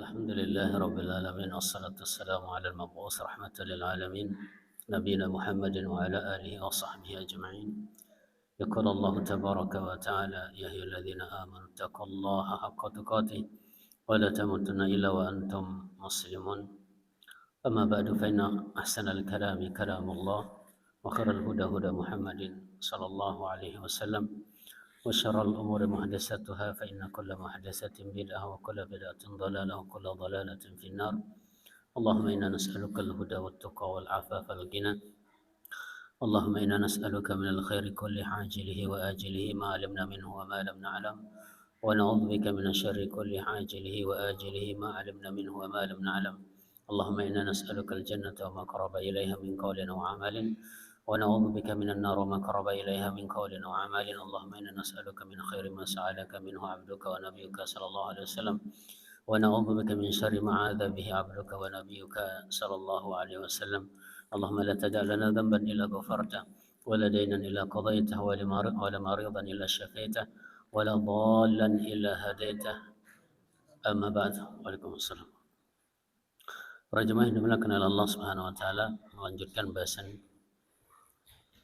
الحمد لله رب العالمين والصلاة والسلام على المبعوث رحمة للعالمين نبينا محمد وعلى آله وصحبه أجمعين. يقول الله تبارك وتعالى: يا أيها الذين آمنوا اتقوا الله حق تقاته ولا تموتن إلا وأنتم مسلمون. أما بعد فإن أحسن الكلام كلام الله وخير الهدى هدى محمد صلى الله عليه وسلم وشر الأمور محدثاتها فإن كل محدثة بدعة وكل بدعة ضلالة وكل ضلالة في النار. اللهم إنا نسألك الهدى والتقى والعفاف والغنى. اللهم إنا نسألك من الخير كل عاجله وآجله ما علمنا منه وما لم نعلم، ونعوذ بك من الشر كل عاجله وآجله ما علمنا منه وما لم نعلم. اللهم إنا نسألك الجنة وما قرب إليها من قول وعمل، ونعوذ بك من النار وما قرب إليها من قول وعمل. اللهم إنا نسألك من خير ما سألك منه عبدك ونبيك صلى الله عليه وسلم، ونعوذ بك من شر ما عاذ به عبدك ونبيك صلى الله عليه وسلم. اللهم لا تدع لنا ذنبا إلا غفرته، ولا دينا إلا قضيته، ولا مريضا إلا شفيته، ولا ضالا إلا هديته. أما بعد. Waalaikumsalam. السلام. Para jemaah yang dimuliakan oleh Allah Subhanahu wa taala, melanjutkan bahasan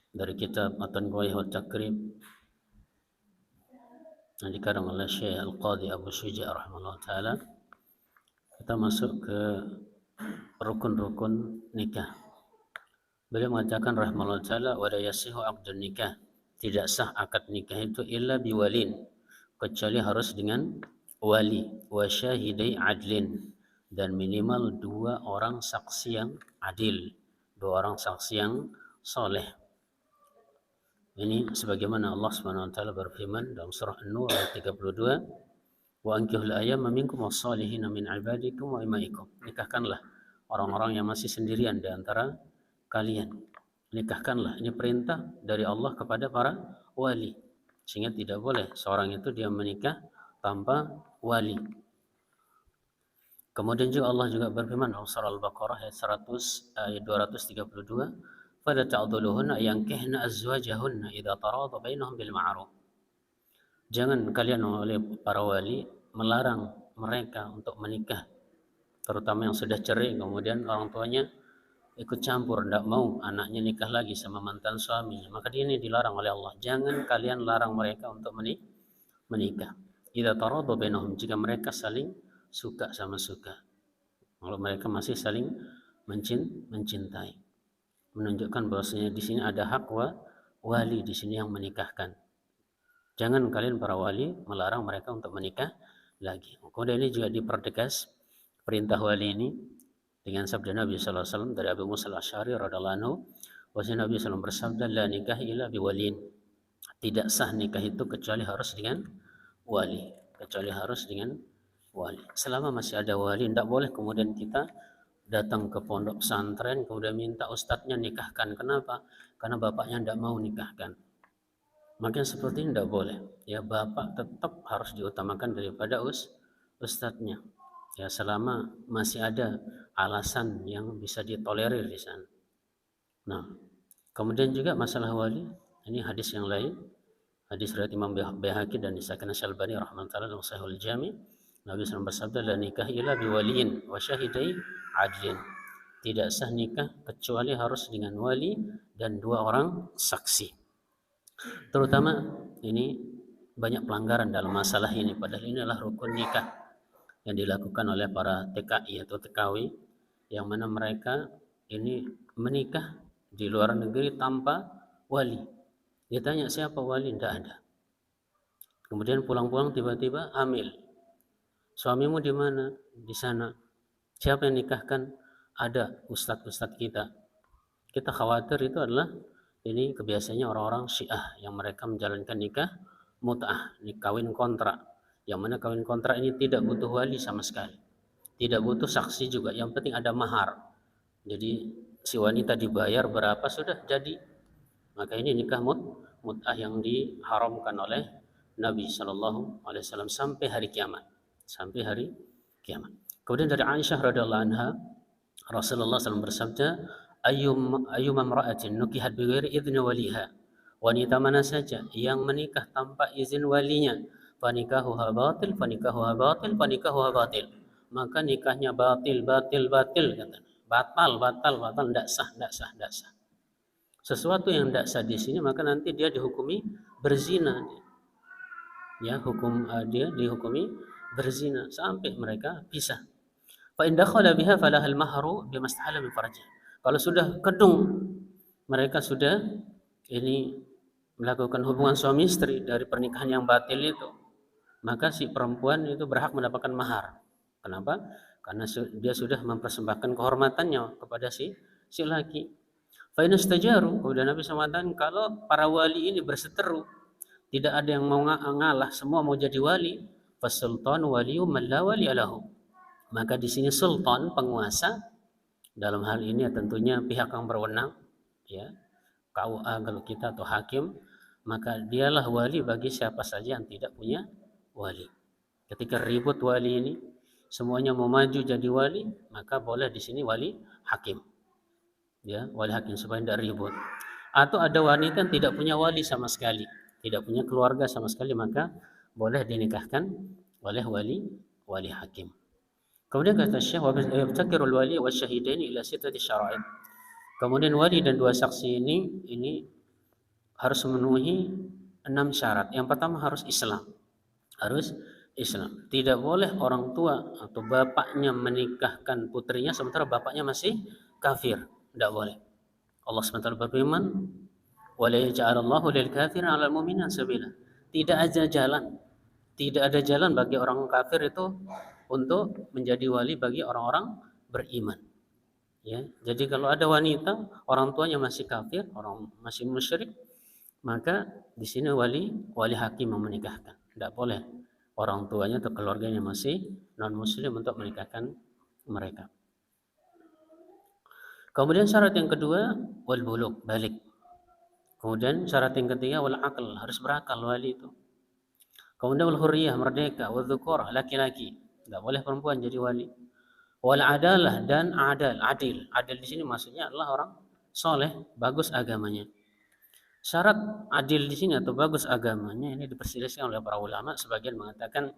dari kitab At-Tanqiyah wa Takrib yang dikarang oleh Syekh Al-Qadhi Abu Syuja' rahimahullah taala. Kita masuk ke rukun-rukun nikah. Beliau mengatakan rahimahullah taala, wa la yasihu 'aqdun nikah, tidak sah akad nikah itu illa biwalin, kecuali harus dengan wali, wa syahidai adlin, dan minimal dua orang saksi yang adil, dua orang saksi yang soleh. Ini sebagaimana Allah Subhanahu wa taala berfirman dalam surah An-Nur ayat 32, wa ankihul ayyama minkum was-salihina min ibadikum wa imaikum. Nikahkanlah orang-orang yang masih sendirian di antara kalian. Nikahkanlah. Ini perintah dari Allah kepada para wali. Sehingga tidak boleh seorang itu dia menikah tanpa wali. Kemudian juga Allah juga berfirman dalam surah Al-Baqarah ayat 232, fala ta'dhuluhunna yankihna azwajahunna idza tarada bainahum bil ma'ruf. Jangan kalian oleh para wali melarang mereka untuk menikah, terutama yang sudah cerai kemudian orang tuanya ikut campur, tidak mau anaknya nikah lagi sama mantan suaminya, maka ini dilarang oleh Allah. Jangan kalian larang mereka untuk menikah. Idza tarada bainahum, jika mereka saling suka sama suka, kalau mereka masih saling mencintai, menunjukkan bahwasanya di sini ada hak wali di sini yang menikahkan. Jangan kalian para wali melarang mereka untuk menikah lagi. Kemudian ini juga dipertegas perintah wali ini dengan sabda Nabi sallallahu alaihi wasallam dari Abu Musa al-Asy'ari radhiyallahu anhu, bahwasanya Nabi sallallahu bersabda, la nikah illa biwalin. Tidak sah nikah itu kecuali harus dengan wali, kecuali harus dengan wali. Selama masih ada wali, tidak boleh kemudian kita datang ke pondok pesantren kemudian minta ustadznya nikahkan. Kenapa? Karena bapaknya tidak mau nikahkan. Maka seperti ini tidak boleh. Ya, bapak tetap harus diutamakan daripada ustadznya. Ya, selama masih ada alasan yang bisa ditolerir di sana. Nah, kemudian juga masalah wali, ini hadis yang lain. Hadis riwayat Imam Baihaqi dan disahkan Syalbani rahimahullah dalam Sahihul Jami'. Nabi SAW bersabda, la nikah illa biwaliin wa syahidai adlin. Tidak sah nikah kecuali harus dengan wali dan dua orang saksi. Terutama ini banyak pelanggaran dalam masalah ini, padahal ini adalah rukun nikah yang dilakukan oleh para TKI atau TKW, yang mana mereka ini menikah di luar negeri tanpa wali. Dia tanya siapa wali, tidak ada. Kemudian pulang-pulang tiba-tiba hamil. Suamimu di mana? Di sana. Siapa yang nikahkan? Ada ustadz-ustadz kita. Kita khawatir itu adalah ini kebiasaannya orang-orang Syiah yang mereka menjalankan nikah mut'ah, kawin kontrak. Yang mana kawin kontrak ini tidak butuh wali sama sekali, tidak butuh saksi juga, yang penting ada mahar. Jadi si wanita dibayar berapa sudah jadi. Maka ini nikah mut'ah yang diharamkan oleh Nabi Shallallahu Alaihi Wasallam sampai hari kiamat, sampai hari kiamat. Kemudian dari Aisyah radhiallahu anha, Rasulullah SAW bersabda, ayyuma imra'atin nukihat bighairi idzni waliha, wanita mana saja yang menikah tanpa izin walinya, fanikahuha batil, fanikahuha batil, fanikahuha batil, maka nikahnya batil, kata. Batal, tidak sah, tidak sah, tidak sah. Sesuatu yang tidak sah di sini maka nanti dia dihukumi berzina. Ya, dia dihukumi berzina sampai mereka pisah. Fa in dakhala biha falahal mahru bimastahala min farji. Kalau sudah kedung, mereka sudah ini melakukan hubungan suami istri dari pernikahan yang batil itu, maka si perempuan itu berhak mendapatkan mahar. Kenapa? Karena dia sudah mempersembahkan kehormatannya kepada si laki. Fa in istajaru, kemudian Nabi SAW, kalau para wali ini berseteru, tidak ada yang mau ngalah, semua mau jadi wali, fasultan waliyu man la wali alahu. Maka di sini sultan, penguasa, dalam hal ini tentunya pihak yang berwenang, ya, KUA kalau kita atau hakim, maka dialah wali bagi siapa saja yang tidak punya wali. Ketika ribut wali ini, semuanya mau maju jadi wali, maka boleh di sini wali hakim. Ya, wali hakim supaya tidak ribut. Atau ada wanita yang tidak punya wali sama sekali, tidak punya keluarga sama sekali, maka boleh dinikahkan oleh wali hakim. Kemudian kata Syekh, wa yabtakirul wali wa syahidaini ila sittati syara'id. Kemudian wali dan dua saksi ini harus memenuhi 6 syarat. Yang pertama harus Islam. Harus Islam. Tidak boleh orang tua atau bapaknya menikahkan putrinya sementara bapaknya masih kafir. Tidak boleh. Allah SWT berfirman, "Wa la yaj'alallahu lil kafirin 'alal mu'minina sabila." Tidak ada jalan bagi orang kafir itu untuk menjadi wali bagi orang-orang beriman. Ya, jadi kalau ada wanita orang tuanya masih kafir, orang masih musyrik, maka di sini wali hakim yang menikahkan. Tidak boleh orang tuanya atau keluarganya masih non muslim untuk menikahkan mereka. Kemudian syarat yang kedua wal bulugh, balik. Kemudian syarat yang ketiga wal aql, harus berakal wali itu. Kemudian wal hurriyah, merdeka, wal dzukura, laki-laki. Tidak boleh perempuan jadi wali. Wal adalah, dan adil. Adil di sini maksudnya adalah orang soleh, bagus agamanya. Syarat adil di sini atau bagus agamanya ini diperselisihkan oleh para ulama. Sebagian mengatakan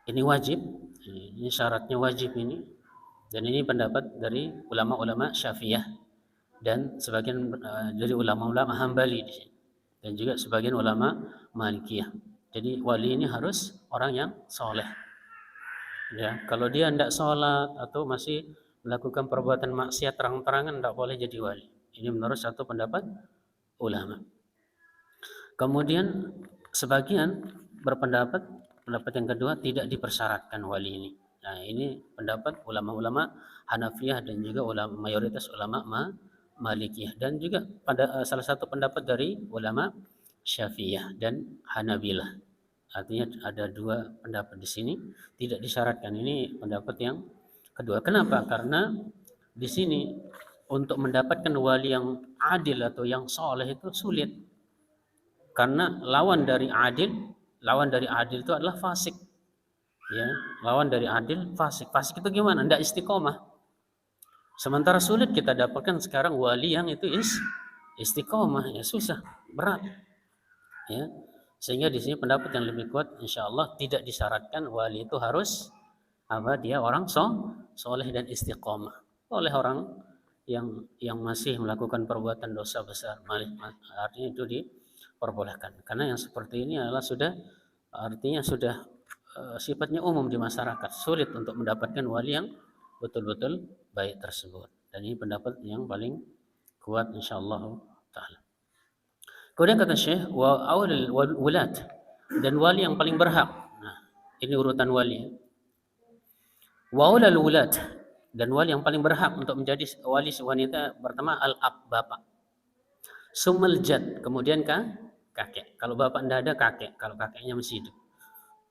ini wajib, ini syaratnya wajib ini. Dan ini pendapat dari ulama-ulama Syafi'iyah dan sebagian dari ulama-ulama Hambali di sini. Dan juga sebagian ulama Malikiyah. Jadi wali ini harus orang yang soleh. Ya, kalau dia tidak sholat atau masih melakukan perbuatan maksiat terang-terangan, tidak boleh jadi wali. Ini menurut satu pendapat ulama. Kemudian sebagian berpendapat yang kedua tidak dipersyaratkan wali ini. Nah, ini pendapat ulama-ulama Hanafiyah dan juga mayoritas ulama Malikiyah dan juga pada salah satu pendapat dari ulama Syafi'iyah dan Hanabilah. Artinya ada dua pendapat di sini, tidak disyaratkan. Ini pendapat yang kedua. Kenapa? Karena di sini untuk mendapatkan wali yang adil atau yang soleh itu sulit. Karena lawan dari adil itu adalah fasik. Ya, lawan dari adil fasik. Fasik itu gimana? Tidak istiqomah. Sementara sulit kita dapatkan sekarang wali yang itu istiqomah, ya susah, berat. Ya. Sehingga di sini pendapat yang lebih kuat insyaallah tidak disyaratkan wali itu harus dia orang soleh dan istiqomah. Oleh orang yang masih melakukan perbuatan dosa besar, artinya itu diperbolehkan. Karena yang seperti ini adalah sudah sifatnya umum di masyarakat, sulit untuk mendapatkan wali yang betul-betul baik tersebut. Dan ini pendapat yang paling kuat insyaallah taala. Kemudian kata Syekh, wa awlal wulat, dan wali yang paling berhak. Nah, ini urutan wali. Wa awlal wulat, dan wali yang paling berhak untuk menjadi wali wanita pertama al-ab, bapak. Summal jad, kemudian kakek. Kalau bapak tidak ada, kakek. Kalau kakeknya masih hidup.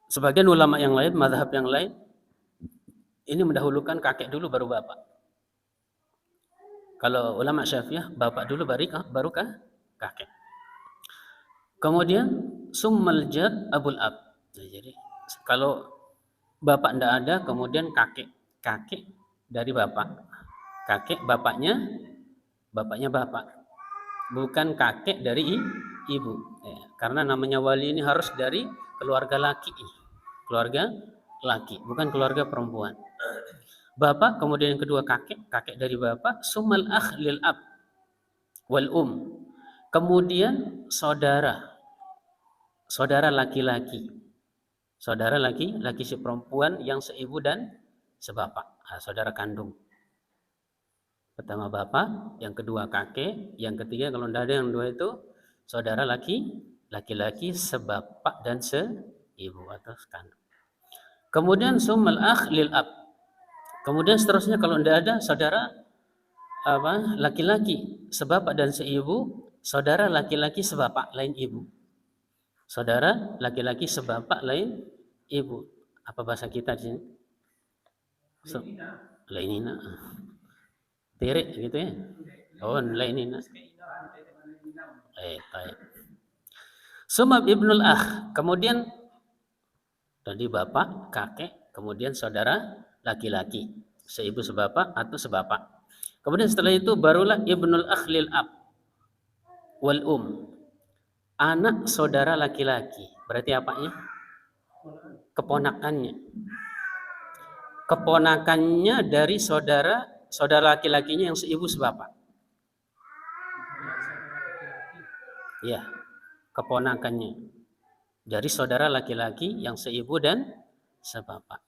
Sebagian ulama yang lain, mazhab yang lain, ini mendahulukan kakek dulu baru bapak. Kalau ulama Syafi'iyah, bapak dulu baru kakek. Kemudian summal jad abul ab. Nah, jadi kalau bapak tidak ada, kemudian kakek dari bapak. Kakek bapaknya bapak. Bukan kakek dari ibu. Karena namanya wali ini harus dari keluarga laki. Keluarga laki, bukan keluarga perempuan. Bapak, kemudian yang kedua kakek, kakek dari bapak, sumal akh lil ab wal kemudian saudara, saudara laki-laki, saudara laki-laki si perempuan yang seibu dan sebapak, saudara kandung. Pertama bapak, yang kedua kakek, yang ketiga kalau tidak ada yang dua itu saudara laki-laki sebapak dan seibu atau sekandung. Kemudian sumal akh lil ab. Kemudian seterusnya kalau tidak ada saudara laki-laki sebapak dan seibu, saudara laki-laki sebapak lain ibu. Saudara laki-laki sebapak lain ibu. Apa bahasa kita di sini? Lainina. Tirik gitu ya. Oh, lainina. Baik. Sumab ibnul akh. Kemudian tadi bapak, kakek, kemudian saudara laki-laki, seibu sebapak atau sebapak. Kemudian setelah itu barulah ibnul akh lil ab wal anak saudara laki-laki. Berarti apanya? Keponakannya. Keponakannya dari saudara laki-lakinya yang seibu sebapak. Ya, keponakannya dari saudara laki-laki yang seibu dan sebapak.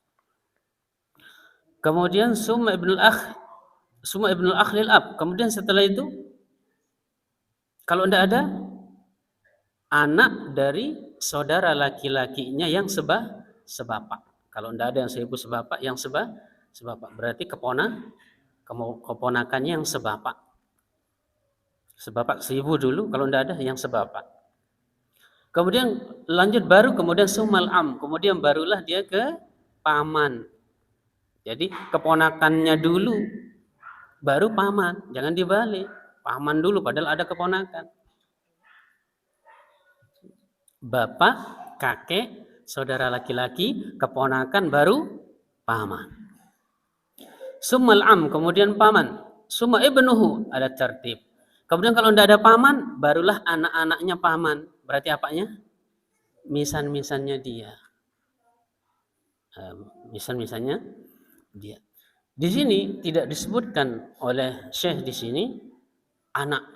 Kemudian summa ibnul akh lil ab. Kemudian setelah itu kalau tidak ada anak dari saudara laki-lakinya yang sebapak. Kalau tidak ada yang seibu sebapak, yang sebapak berarti keponakannya yang sebapak. Sebapak seibu dulu, kalau tidak ada yang sebapak. Kemudian lanjut baru kemudian sumal am, kemudian barulah dia ke paman. Jadi keponakannya dulu, baru paman, jangan dibalik. Paman dulu padahal ada keponakan. Bapak, kakek, saudara laki-laki, keponakan baru paman. Summal am, kemudian paman. Summa ibnuhu, ada tertib. Kemudian kalau tidak ada paman, barulah anak-anaknya paman. Berarti apanya? Misan-misannya dia. Misan-misannya dia. Di sini tidak disebutkan oleh Syekh di sini anak.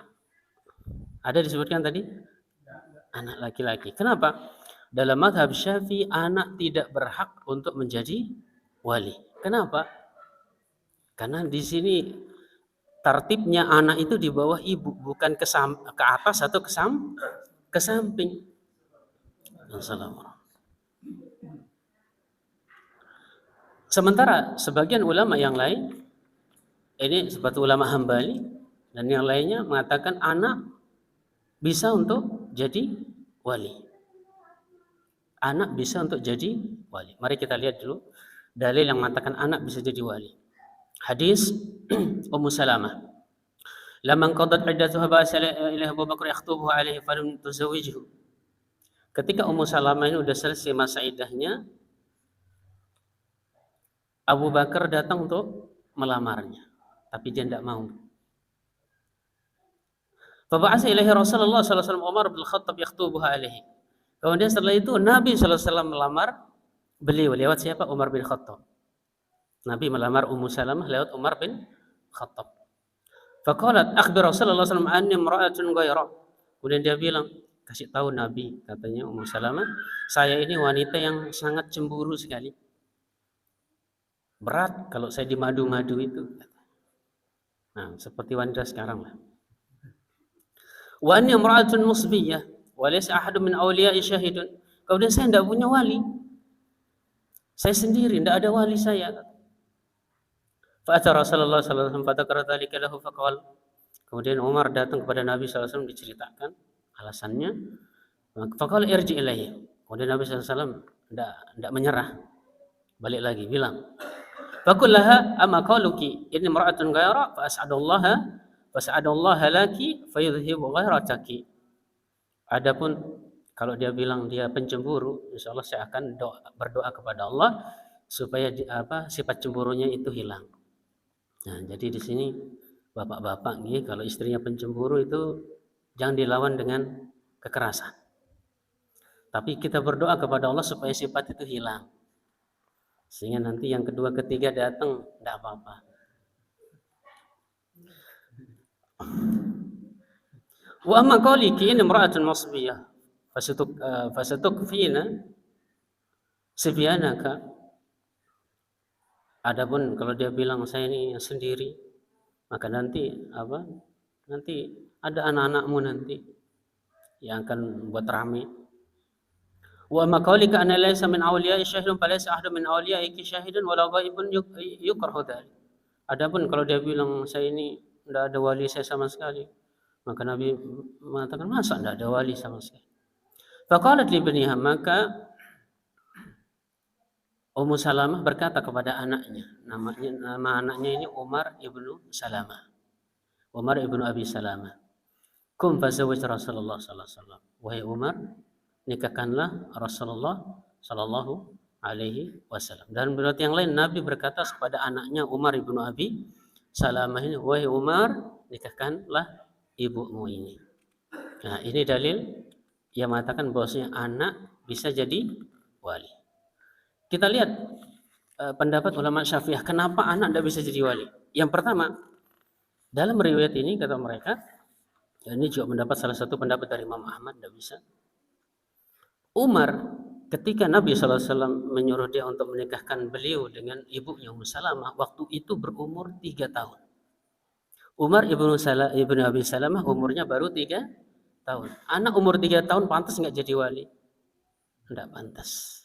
Ada disebutkan tadi? Anak laki-laki. Kenapa? Dalam mazhab Syafi'i anak tidak berhak untuk menjadi wali. Kenapa? Karena di sini tartibnya anak itu di bawah ibu, bukan ke atas atau ke samping. Assalamualaikum. Sementara sebagian ulama yang lain, ini seperti ulama Hambali dan yang lainnya mengatakan anak bisa untuk jadi wali. Anak bisa untuk jadi wali. Mari kita lihat dulu dalil yang mengatakan anak bisa jadi wali. Hadis Ummu Salamah. Lamman qadat iddatuha ba'asa ilaihi Abu Bakar yakhtubuha alaihi falam tuzawwijhu. Ketika Ummu Salamah ini sudah selesai masa iddahnya, Abu Bakar datang untuk melamarnya, tapi dia tidak mau. Faba'asa ilaihi Rasulullah sallallahu alaihi wasallam Umar bin Khattab yakhtubuha alaihi. Kemudian setelah itu Nabi sallallahu alaihi wasallam melamar beliau lewat siapa? Umar bin Khattab. Nabi melamar Ummu Salamah lewat Umar bin Khattab. Faqalat akhbir Rasulullah sallallahu alaihi wasallam anni imra'atun ghaira. Kemudian dia bilang, kasih tahu Nabi, katanya Ummu Salamah, saya ini wanita yang sangat cemburu sekali. Berat kalau saya dimadu-madu itu. Nah, seperti wanita sekarang lah. Wa anni imra'atun musbiyah wa laysa ahadun min awliya'i syahidun. Kemudian saya tidak punya wali. Saya sendiri, tidak ada wali saya. Fa'ata Rasulullah sallallahu alaihi wasallam fatakara dzalika lahu faqala. Kemudian Umar datang kepada Nabi sallallahu alaihi wasallam diceritakan alasannya. Faqala irji ilaihi. Kemudian Nabi sallallahu alaihi wasallam tidak menyerah. Balik lagi bilang, "Faqullaha amma qaluki inni imra'atun ghaira fa as'adallaha laki fayudhibu ghairataki." Adapun kalau dia bilang dia pencemburu, insyaallah saya akan berdoa kepada Allah supaya sifat cemburunya itu hilang. Nah, jadi di sini bapak-bapak nih kalau istrinya pencemburu itu jangan dilawan dengan kekerasan. Tapi kita berdoa kepada Allah supaya sifat itu hilang. Sehingga nanti yang kedua ketiga datang tidak apa-apa. Wa amma qawliki in imra'atun masbiyah fasatukfina sibyanaka. Adapun kalau dia bilang saya ini sendiri, maka nanti apa? Nanti ada anak-anakmu nanti yang akan buat rame. Wa ma qaulika anna laysa min awliya'i syahidun falaysa ahadun min awliyaiki syahidun wala ghaibun yukrahu dzalik. Adapun kalau dia bilang saya ini tidak ada wali saya sama sekali, maka Nabi mengatakan masa tidak ada wali sama sekali. Faqalat li ibniha, maka Ummu Salamah berkata kepada anaknya, nama anaknya ini Umar ibnu Salamah, Umar ibnu Abi Salamah. Kum fazawwaj Rasulullah sallallahu alaihi wasallam. Wahai Umar, nikahkanlah Rasulullah sallallahu alaihi wasallam. Dan berarti yang lain Nabi berkata kepada anaknya Umar ibnu Abi Salamah ini, wahai Umar, nikahkanlah ibumu ini. Nah, ini dalil yang mengatakan bahwasanya anak bisa jadi wali. Kita lihat pendapat ulama Syafi'iyah, kenapa anak tidak bisa jadi wali. Yang pertama, dalam riwayat ini kata mereka, dan ini juga mendapat salah satu pendapat dari Imam Ahmad, tidak bisa. Umar ketika Nabi SAW menyuruh dia untuk menikahkan beliau dengan ibunya Ummu Salamah, waktu itu berumur 3 tahun. Umar ibnu Abi Salamah umurnya baru 3 tahun. Anak umur 3 tahun pantas nggak jadi wali? Tidak pantas.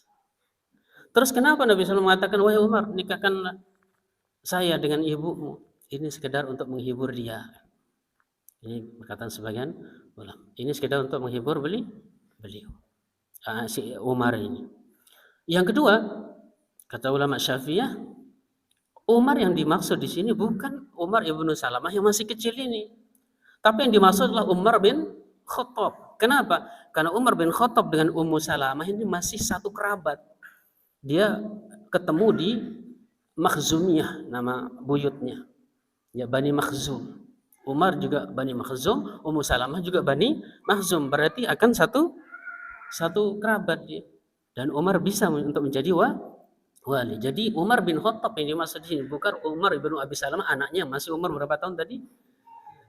Terus kenapa Nabi SAW mengatakan, wahai Umar, nikahkanlah saya dengan ibumu. Ini sekedar untuk menghibur dia. Ini perkataan sebagian ulama. Ini sekedar untuk menghibur beliau. Si Umar ini. Yang kedua, kata ulama Syafi'iyah, Umar yang dimaksud di sini bukan Umar ibnu Salamah yang masih kecil ini. Tapi yang dimaksud adalah Umar bin Khattab. Kenapa? Karena Umar bin Khattab dengan Ummu Salamah ini masih satu kerabat. Dia ketemu di Makhzumiyah, nama buyutnya. Ya, Bani Makhzum. Umar juga Bani Makhzum, Ummu Salamah juga Bani Makhzum. Berarti akan satu kerabat dia. Dan Umar bisa untuk menjadi wali. Jadi Umar bin Khattab yang dimaksud di sini bukan Umar ibnu Abi Salamah, anaknya masih umur berapa tahun tadi?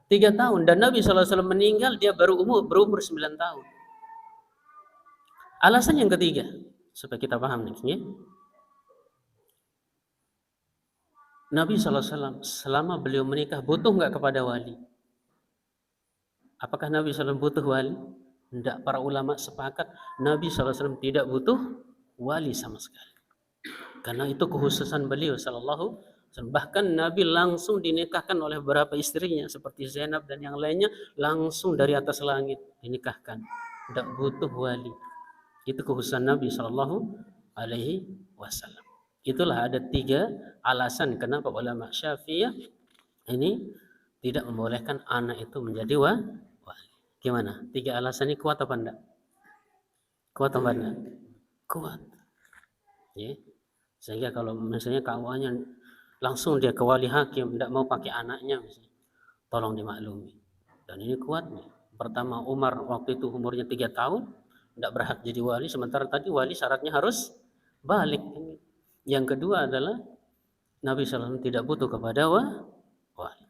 3 tahun. Dan Nabi SAW meninggal dia berumur 9 tahun. Alasan yang ketiga, supaya kita paham nih, ya. Nabi SAW selama beliau menikah butuh nggak kepada wali? Apakah Nabi SAW butuh wali? Tidak. Para ulama sepakat Nabi SAW tidak butuh wali sama sekali. Karena itu kekhususan beliau SAW. Bahkan Nabi langsung dinikahkan oleh beberapa istrinya seperti Zainab dan yang lainnya langsung dari atas langit dinikahkan. Tidak butuh wali. Itu kekhususan Nabi SAW. Itulah ada 3 alasan kenapa ulama Syafi'iyah ini tidak membolehkan anak itu menjadi wali. Gimana? 3 alasan ini kuat apa enggak? Kuat apa enggak? Kuat. Ya. Sehingga kalau misalnya kawannya langsung dia ke wali hakim, tidak mau pakai anaknya, misalnya, tolong dimaklumi. Dan ini kuat nih. Pertama, Umar waktu itu umurnya 3 tahun, tidak berhak jadi wali. Sementara tadi wali syaratnya harus balik. Yang kedua adalah Nabi SAW tidak butuh kepada wali.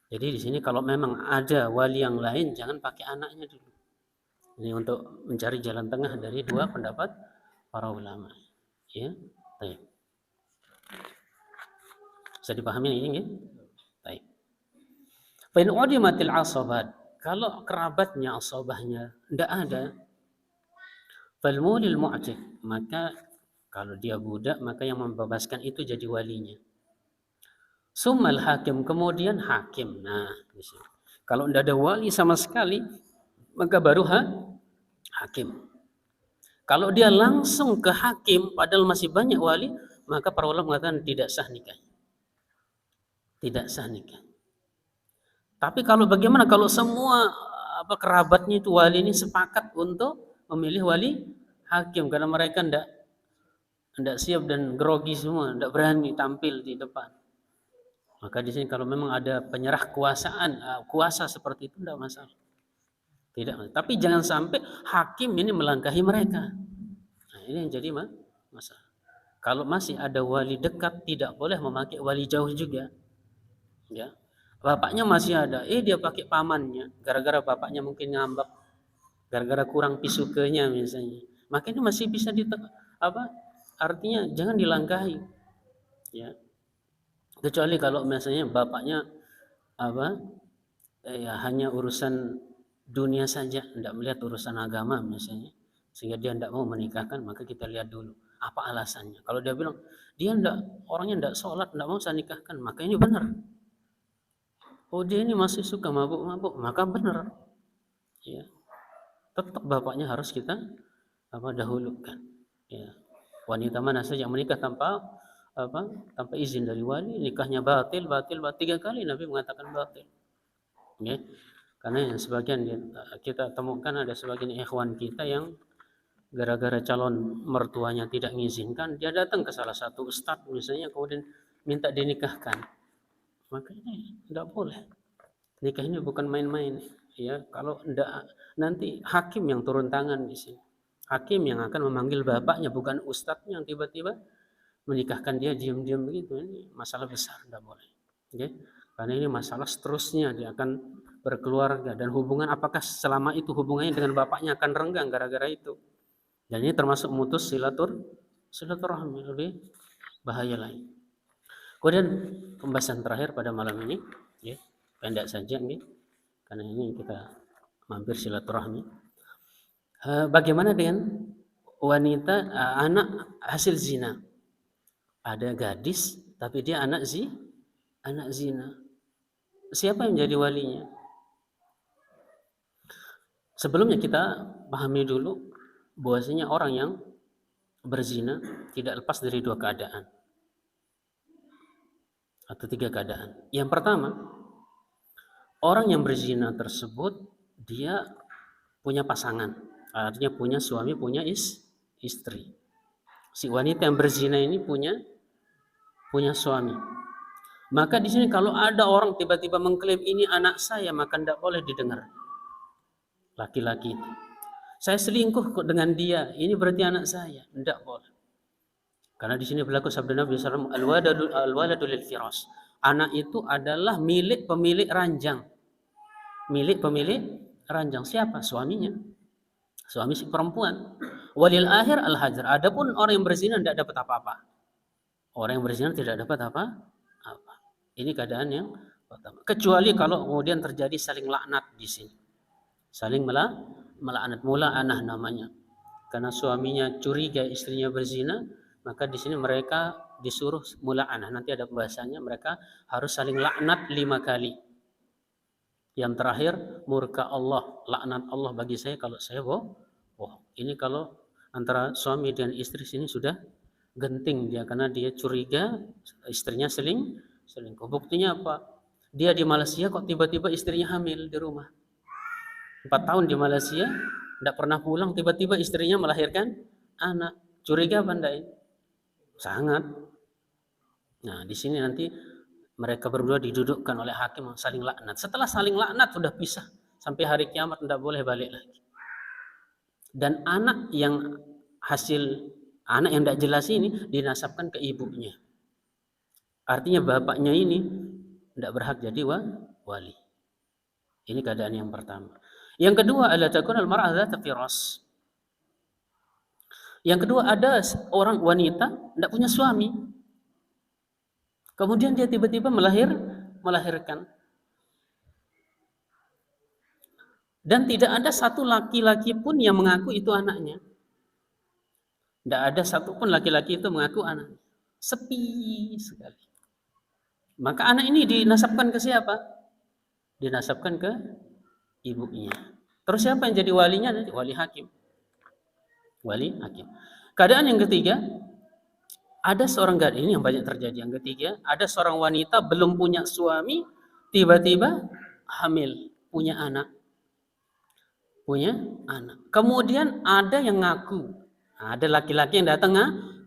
Jadi di sini kalau memang ada wali yang lain, jangan pakai anaknya dulu. Ini untuk mencari jalan tengah dari 2 pendapat para ulama. Ya, baik. Bisa dipahami ini, ya? Baik. Fa in udimatil asabat, kalau kerabatnya asabahnya tidak ada, fal mulil mu'tiq, maka kalau dia budak maka yang membebaskan itu jadi walinya. Summal hakim, kemudian hakim. Nah, kalau tidak ada wali sama sekali, maka baru hakim. Kalau dia langsung ke hakim, padahal masih banyak wali, maka para ulama mengatakan tidak sah nikah. Tidak sah nikah. Tapi kalau bagaimana kalau semua kerabatnya itu wali ini sepakat untuk memilih wali hakim karena mereka tidak siap dan grogi semua, tidak berani tampil di depan. Maka di sini kalau memang ada penyerah kuasa seperti itu tidak masalah. Tidak, tapi jangan sampai hakim ini melangkahi mereka. Nah, ini yang jadi masalah. Kalau masih ada wali dekat, tidak boleh memakai wali jauh juga. Ya, bapaknya masih ada, dia pakai pamannya, gara-gara bapaknya mungkin ngambek, gara-gara kurang pisukenya misalnya. Maka ini masih bisa apa? Artinya jangan dilangkahi. Ya, kecuali kalau misalnya bapaknya apa? Ya, hanya urusan dunia saja, tidak melihat urusan agama misalnya, sehingga dia tidak mau menikahkan, maka kita lihat dulu apa alasannya. Kalau dia bilang dia tidak, orangnya tidak sholat, tidak mau saya nikahkan, maka ini benar. Oh, dia ini masih suka mabuk-mabuk, maka benar. Ya, tetap bapaknya harus kita dahulukan. Ya, wanita mana saja yang menikah tanpa tanpa izin dari wali, nikahnya batil. 3 kali Nabi mengatakan batil. Ya, karena yang sebagian kita temukan ada sebagian ikhwan kita yang gara-gara calon mertuanya tidak mengizinkan, dia datang ke salah satu ustadz misalnya, kemudian minta dinikahkan. Maka ini tidak boleh. Nikah ini bukan main-main. Ya, kalau tidak, nanti hakim yang turun tangan di sini. Hakim yang akan memanggil bapaknya, bukan ustadznya yang tiba-tiba menikahkan dia diam-diam begitu. Ini masalah besar, tidak boleh. Okay? Karena ini masalah seterusnya, dia akan berkeluarga, dan hubungan apakah selama itu hubungannya dengan bapaknya akan renggang gara-gara itu. Dan ini termasuk memutus silaturahmi, lebih bahaya lain. Kemudian pembahasan terakhir pada malam ini, ya, pendek saja nih, karena ini kita mampir silaturahmi. Bagaimana dengan wanita anak hasil zina? Ada gadis tapi dia anak zina. Siapa yang menjadi walinya? Sebelumnya kita pahami dulu bahwasanya orang yang berzina tidak lepas dari 2 keadaan atau 3 keadaan. Yang pertama, orang yang berzina tersebut dia punya pasangan, artinya punya suami, punya istri. Si wanita yang berzina ini punya suami. Maka di sini kalau ada orang tiba-tiba mengklaim ini anak saya, maka tidak boleh didengar. Laki-laki itu, saya selingkuh kok dengan dia, ini berarti anak saya, tidak boleh. Karena di sini berlaku sabda Nabi SAW, al-waladu lil firas. Anak itu adalah milik pemilik ranjang. Milik pemilik ranjang siapa? Suaminya. Suami si perempuan. Walil akhir al-hajar. Adapun orang yang berzina tidak dapat apa-apa. Orang yang berzina tidak dapat apa-apa. Ini keadaan yang pertama. Kecuali kalau kemudian terjadi saling laknat di sini. Saling melaknat, mula'anah namanya. Karena suaminya curiga istrinya berzina, maka di sini mereka disuruh mula'anah. Nanti ada pembahasannya, mereka harus saling laknat 5 kali. Yang terakhir, murka Allah, laknat Allah bagi saya kalau saya bohong. Ini kalau antara suami dan istri sini sudah genting dia, karena dia curiga istrinya selingkuh. Buktinya apa? Dia di Malaysia kok tiba-tiba istrinya hamil di rumah. 4 tahun di Malaysia, tidak pernah pulang, tiba-tiba istrinya melahirkan anak. Curiga apa enggak? Sangat. Nah, di sini nanti mereka berdua didudukkan oleh hakim saling laknat. Setelah saling laknat sudah pisah sampai hari kiamat, tidak boleh balik lagi. Dan anak yang tidak jelas ini dinasabkan ke ibunya. Artinya bapaknya ini tidak berhak jadi wali. Ini keadaan yang pertama. Yang kedua adalah takun al-mar'ah dzat firas. Yang kedua, ada orang wanita tidak punya suami. Kemudian dia tiba-tiba melahirkan. Dan tidak ada satu laki-laki pun yang mengaku itu anaknya. Tidak ada satupun laki-laki itu mengaku anaknya. Sepi sekali. Maka anak ini dinasabkan ke siapa? Dinasabkan ke ibunya. Terus siapa yang jadi walinya? Wali hakim. Wali hakim. Keadaan yang ketiga, ada seorang gadis, ini yang banyak terjadi. Yang ketiga, ada seorang wanita belum punya suami, tiba-tiba hamil, punya anak. Kemudian ada yang ngaku, ada laki-laki yang datang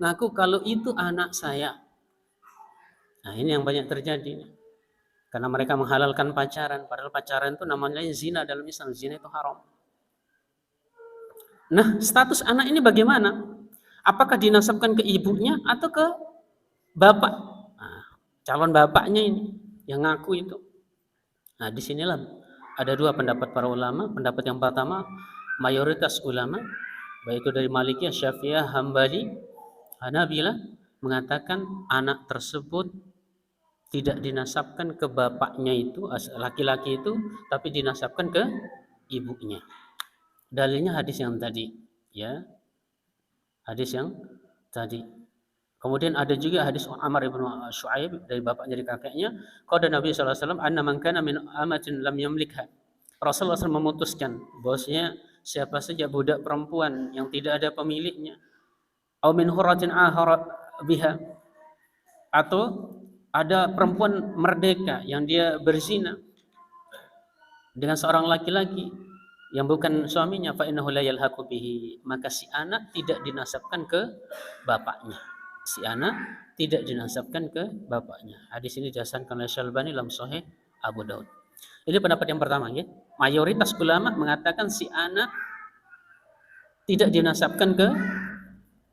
ngaku kalau itu anak saya. Nah, ini yang banyak terjadi. Karena mereka menghalalkan pacaran, padahal pacaran itu namanya zina dalam Islam. Zina itu haram. Nah, status anak ini bagaimana? Apakah dinasabkan ke ibunya atau ke bapak? Nah, calon bapaknya ini yang ngaku itu. Nah, disinilah ada dua pendapat para ulama. Pendapat yang pertama, mayoritas ulama, baik itu dari Malikiyah, Syafi'iyah, Hambali, Hanabilah, mengatakan anak tersebut tidak dinasabkan ke bapaknya itu, laki-laki itu, tapi dinasabkan ke ibunya. Dalilnya hadis yang tadi, ya, hadis yang tadi. Kemudian ada juga hadis Amr ibn Shu'aib dari bapaknya dari kakeknya, qala Nabi sallallahu alaihi wasallam anna man kana min amatin lam yamlikha. Rasulullah SAW memutuskan bahwasanya siapa saja budak perempuan yang tidak ada pemiliknya, au min huratin ahara biha, atau ada perempuan merdeka yang dia berzina dengan seorang laki-laki yang bukan suaminya, fa innahu la yalhaqu bihi, maka si anak tidak dinasabkan ke bapaknya. Si anak tidak dinasabkan ke bapaknya. Hadis ini dihasankan oleh Syalbani dalam Sahih Abu Daud. Ini pendapat yang pertama, ya. Mayoritas ulama mengatakan si anak tidak dinasabkan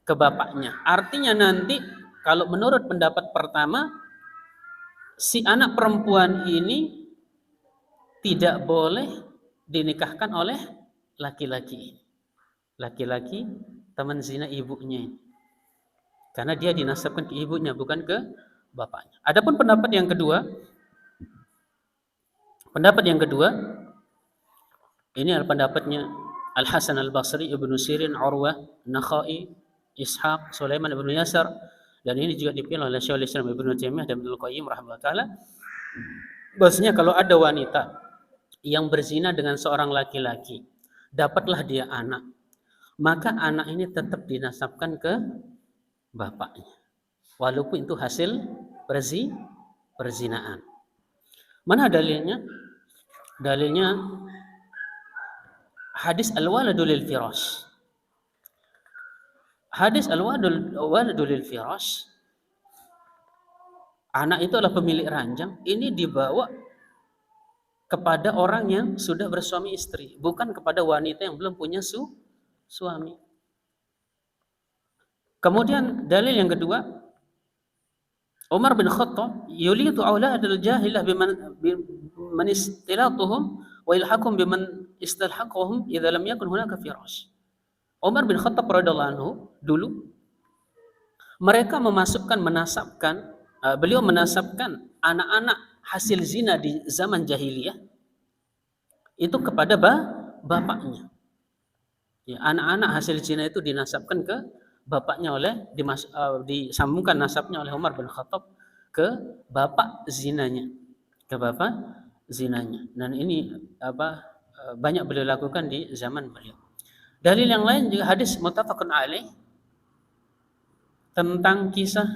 ke bapaknya. Artinya nanti kalau menurut pendapat pertama, si anak perempuan ini tidak boleh dinikahkan oleh laki-laki. Laki-laki teman zina ibunya. Karena dia dinasabkan ke ibunya, bukan ke bapaknya. Adapun pendapat yang kedua, ini adalah pendapatnya Al-Hasan Al-Basri, Ibnu Sirin, Urwah, Nakhai, Ishaq, Sulaiman Ibnu Yasar, dan ini juga dipilih oleh Syekhul Islam Ibnu Taimiyah dan Ibnu Qayyim rahimahullah taala. Bahwasanya kalau ada wanita yang berzina dengan seorang laki-laki, dapatlah dia anak, maka anak ini tetap dinasabkan ke bapaknya, walaupun itu hasil perzinaan. Mana dalilnya? Dalilnya hadis al-waladu lil firash. Hadis al-waladu lil firash, anak itu adalah pemilik ranjang, ini dibawa kepada orang yang sudah bersuami istri, bukan kepada wanita yang belum punya suami. Kemudian dalil yang kedua, Umar bin Khattab yulidu auladal jahilah biman istilatuhum wa ilhakum biman istalhaqahum idza lam yakun hunaka firash. Umar bin Khattab radhiyallahu anhu dulu mereka beliau menasabkan anak-anak hasil zina di zaman jahiliyah itu kepada bapaknya. Ya, anak-anak hasil zina itu dinasabkan ke bapaknya disambungkan nasabnya oleh Umar bin Khattab ke bapak zinanya, Dan ini banyak beliau lakukan di zaman beliau. Dalil yang lain juga hadis muttafaqun alaih tentang kisah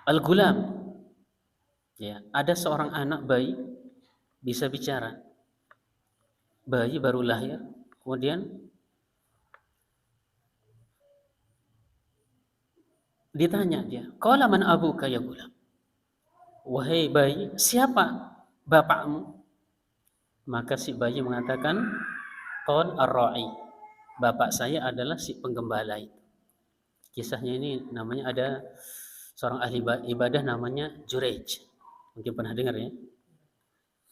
Al-Ghulam. Ya, ada seorang anak bayi bisa bicara. Bayi baru lahir, kemudian ditanya dia, qala man abuka ya gulam? Wahai bayi, siapa bapakmu? Maka si bayi mengatakan, qal ar-ra'i. Bapak saya adalah si penggembala itu. Kisahnya ini namanya, ada seorang ahli ibadah namanya Jurayj. Mungkin pernah dengar ya.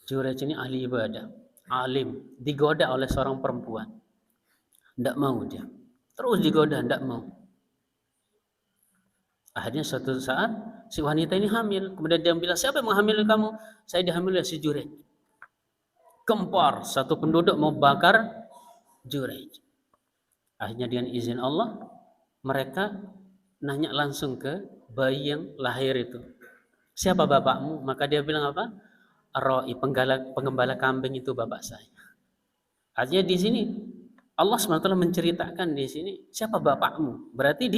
Jurayj ini ahli ibadah, alim, digoda oleh seorang perempuan. Tidak mau dia. Terus digoda, tidak mau. Akhirnya suatu saat si wanita ini hamil. Kemudian dia bilang, siapa yang menghamili kamu? Saya dihamili oleh si Jurayj. Gempar, satu penduduk mau bakar Jurayj. Akhirnya dengan izin Allah, mereka nanya langsung ke bayi yang lahir itu. Siapa bapakmu? Maka dia bilang apa? Ar-ra'i, penggembala kambing itu bapak saya. Artinya di sini Allah SWT menceritakan di sini siapa bapakmu. Berarti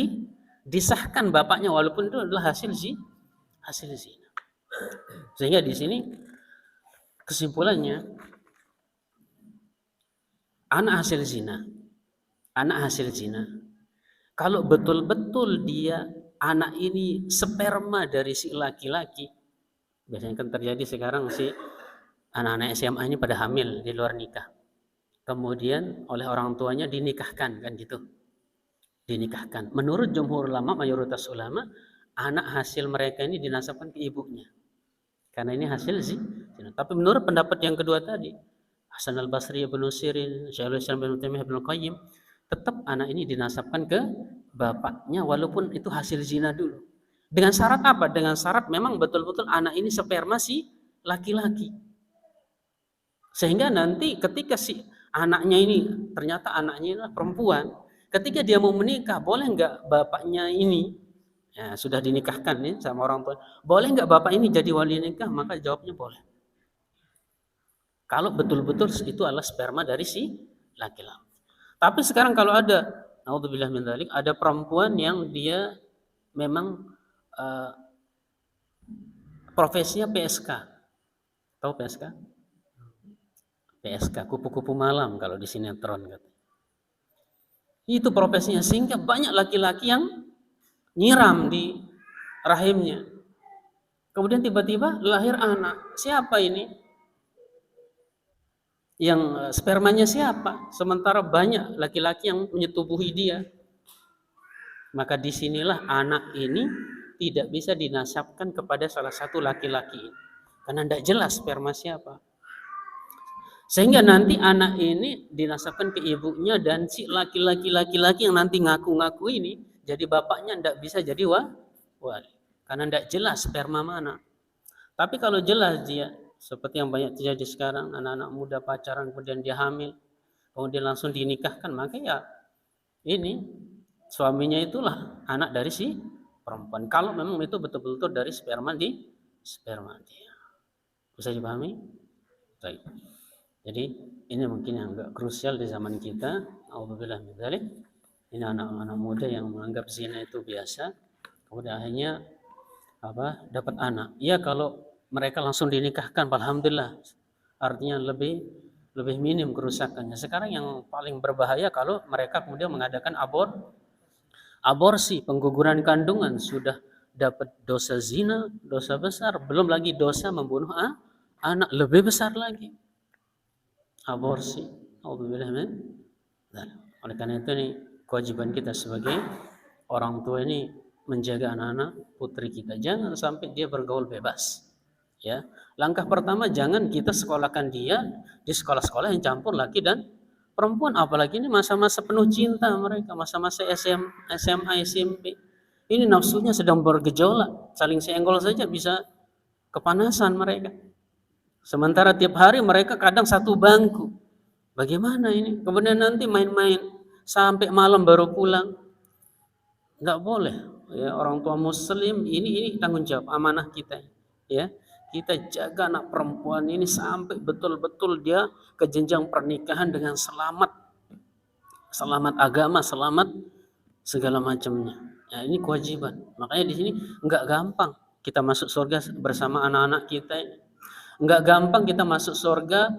disahkan bapaknya walaupun itu adalah hasil zina. Sehingga di sini kesimpulannya, anak hasil zina kalau betul-betul dia anak ini sperma dari si laki-laki, biasanya kan terjadi sekarang si anak-anak SMA ini pada hamil di luar nikah. kemudian oleh orang tuanya dinikahkan, kan gitu. Dinikahkan. Menurut jumhur ulama, mayoritas ulama, anak hasil mereka ini dinasabkan ke ibunya. Karena ini hasil zina. Tapi menurut pendapat yang kedua tadi, Hasan al-Basri, Ibnu Sirin, Syekhul Islam Ibnu Taimiyah, Ibnu Qayyim, tetap anak ini dinasabkan ke bapaknya walaupun itu hasil zina dulu. Dengan syarat apa? Dengan syarat memang betul-betul anak ini sperma si laki-laki. Sehingga nanti ketika si anaknya ini ternyata anaknya adalah perempuan, ketika dia mau menikah, boleh nggak bapaknya ini, ya, sudah dinikahkan nih sama orang tua, boleh nggak bapak ini jadi wali nikah? Maka jawabnya boleh. Kalau betul-betul itu adalah sperma dari si laki-laki. Tapi sekarang kalau ada, naudzubillah min dzalik, ada perempuan yang dia memang profesinya PSK. Tahu PSK? PSK, kupu-kupu malam kalau di sinetron gitu. Itu profesinya, sehingga banyak laki-laki yang nyiram di rahimnya. Kemudian tiba-tiba lahir anak. Siapa ini? Yang spermanya siapa? Sementara banyak laki-laki yang menyetubuhi dia. Maka disinilah anak ini tidak bisa dinasabkan kepada salah satu laki-laki. Karena tidak jelas sperma siapa. Sehingga nanti anak ini dinasabkan ke ibunya dan si laki-laki yang nanti ngaku-ngaku ini jadi bapaknya tidak bisa jadi wali. Karena tidak jelas sperma mana. Tapi kalau jelas dia, seperti yang banyak terjadi sekarang, anak-anak muda pacaran kemudian dia hamil, kemudian langsung dinikahkan, maka ya ini suaminya itulah anak dari si perempuan. Kalau memang itu betul-betul dari sperma dia. Bisa dipahami? Baik. Jadi ini mungkin yang agak krusial di zaman kita. Alhamdulillah min dzalik. Ini anak-anak muda yang menganggap zina itu biasa, kemudian akhirnya dapat anak. Ya kalau mereka langsung dinikahkan, alhamdulillah, artinya lebih minim kerusakannya. Sekarang yang paling berbahaya kalau mereka kemudian mengadakan aborsi, pengguguran kandungan, sudah dapat dosa zina, dosa besar, belum lagi dosa membunuh anak, lebih besar lagi. Aborsi. Oleh karena itu nih kewajiban kita sebagai orang tua ini menjaga anak-anak putri kita, jangan sampai dia bergaul bebas. Ya, langkah pertama jangan kita sekolahkan dia di sekolah-sekolah yang campur laki dan perempuan, apalagi ini masa-masa penuh cinta mereka, masa-masa SMA, SMP. Ini nafsunya sedang bergejolak, saling senggol saja bisa kepanasan mereka. Sementara tiap hari mereka kadang satu bangku. Bagaimana ini? Kemudian nanti main-main sampai malam baru pulang. Enggak boleh. Ya, orang tua muslim ini tanggung jawab, amanah kita. Ya, kita jaga anak perempuan ini sampai betul-betul dia ke jenjang pernikahan dengan selamat. Selamat agama, selamat segala macamnya. Ya, ini kewajiban. Makanya di sini enggak gampang kita masuk surga bersama anak-anak kita ini. Enggak gampang kita masuk surga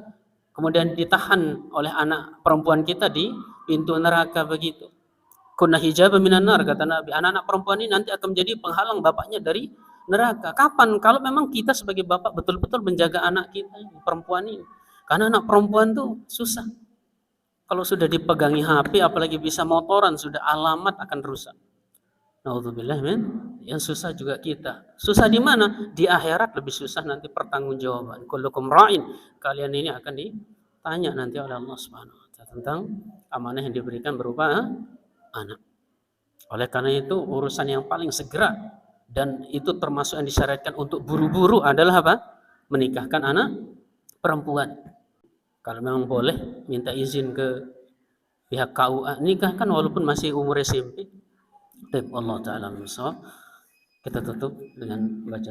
kemudian ditahan oleh anak perempuan kita di pintu neraka begitu. Kunna hijab minan nar, kata Nabi. Anak-anak perempuan ini nanti akan menjadi penghalang bapaknya dari neraka. Kapan? Kalau memang kita sebagai bapak betul-betul menjaga anak kita perempuan ini. Karena anak perempuan tuh susah. Kalau sudah dipegangi HP apalagi bisa motoran, sudah alamat akan rusak. Naudzubillah min, yang susah juga kita. Susah di mana? Di akhirat lebih susah nanti pertanggungjawaban. Kullukum ra'in. Kalian ini akan ditanya nanti oleh Allah Subhanahu wa taala tentang amanah yang diberikan berupa anak. Oleh karena itu urusan yang paling segera dan itu termasuk yang disyariatkan untuk buru-buru adalah apa? Menikahkan anak perempuan. Kalau memang boleh minta izin ke pihak KUA, nikahkan walaupun masih umur SMP. Allah Ta'ala misal. Kita tutup dengan baca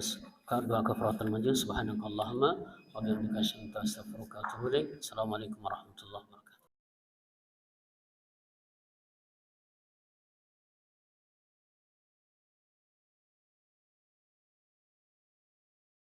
doa kafaratul majlis. Subhanakallahumma wa bihamdika asyhadu an la ilaha illa anta astaghfiruka wa atubu ilaik. Assalamualaikum warahmatullahi wabarakatuh.